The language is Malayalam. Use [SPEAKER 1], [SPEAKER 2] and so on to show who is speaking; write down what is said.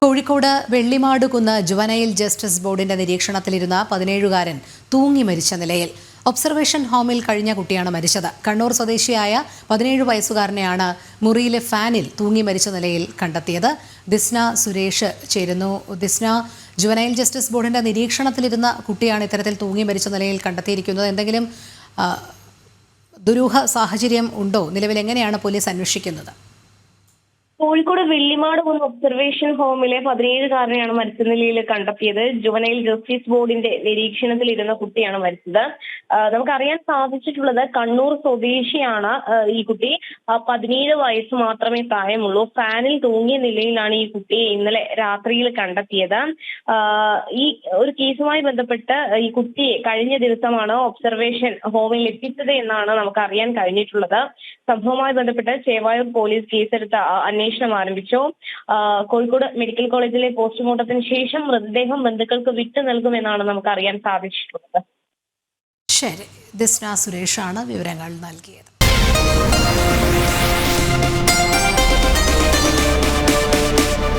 [SPEAKER 1] കോഴിക്കോട് വെള്ളിമാടുകുന്ന് ജുവനൈൽ ജസ്റ്റിസ് ബോർഡിന്റെ നിരീക്ഷണത്തിലിരുന്ന 17-കാരൻ തൂങ്ങി മരിച്ച നിലയിൽ. ഒബ്സർവേഷൻ ഹോമിൽ കഴിഞ്ഞ കുട്ടിയാണ് മരിച്ചത്. കണ്ണൂർ സ്വദേശിയായ 17 വയസ്സുകാരനെയാണ് മുറിയിലെ ഫാനിൽ തൂങ്ങി മരിച്ച നിലയിൽ കണ്ടെത്തിയത്. ദിസ്ന സുരേഷ് ചേരുന്നു. ദിസ്ന, ജുവനൈൽ ജസ്റ്റിസ് ബോർഡിന്റെ നിരീക്ഷണത്തിലിരുന്ന കുട്ടിയാണ് ഇത്തരത്തിൽ തൂങ്ങി മരിച്ച നിലയിൽ കണ്ടെത്തിയിരിക്കുന്നത്. എന്തെങ്കിലും ദുരൂഹ സാഹചര്യം ഉണ്ടോ? നിലവിൽ എങ്ങനെയാണ് പോലീസ് അന്വേഷിക്കുന്നത്?
[SPEAKER 2] കോഴിക്കോട് വെള്ളിമാടുകുന്ന് ഒബ്സർവേഷൻ ഹോമിലെ 17-കാരനെയാണ് മരിച്ച നിലയിൽ കണ്ടെത്തിയത്. ജുവനൈൽ ജസ്റ്റിസ് ബോർഡിന്റെ നിരീക്ഷണത്തിലിരുന്ന കുട്ടിയാണ് മരിച്ചത്. നമുക്കറിയാൻ സാധിച്ചിട്ടുള്ളത് കണ്ണൂർ സ്വദേശിയാണ് ഈ കുട്ടി. 17 വയസ്സ് മാത്രമേ പ്രായമുള്ളൂ. ഫാനിൽ തൂങ്ങിയ നിലയിലാണ് ഈ കുട്ടിയെ ഇന്നലെ രാത്രിയിൽ കണ്ടെത്തിയത്. ഈ ഒരു കേസുമായി ബന്ധപ്പെട്ട് ഈ കുട്ടിയെ കഴിഞ്ഞ ദിവസമാണ് ഒബ്സർവേഷൻ ഹോമിൽ എത്തിച്ചത് എന്നാണ് നമുക്ക് അറിയാൻ കഴിഞ്ഞിട്ടുള്ളത്. സംഭവവുമായി ബന്ധപ്പെട്ട് ചേവായൂർ പോലീസ് കേസെടുത്ത അന്വേഷണം ആരംഭിച്ചു. കോഴിക്കോട് മെഡിക്കൽ കോളേജിലെ പോസ്റ്റ്മോർട്ടത്തിന് ശേഷം മൃതദേഹം ബന്ധുക്കൾക്ക് വിട്ടു നൽകുമെന്നാണ് നമുക്ക് അറിയാൻ സാധിച്ചിട്ടുള്ളത്.
[SPEAKER 1] ശരി, ദിസ്ന സുരേഷാണ് വിവരങ്ങൾ നൽകിയത്.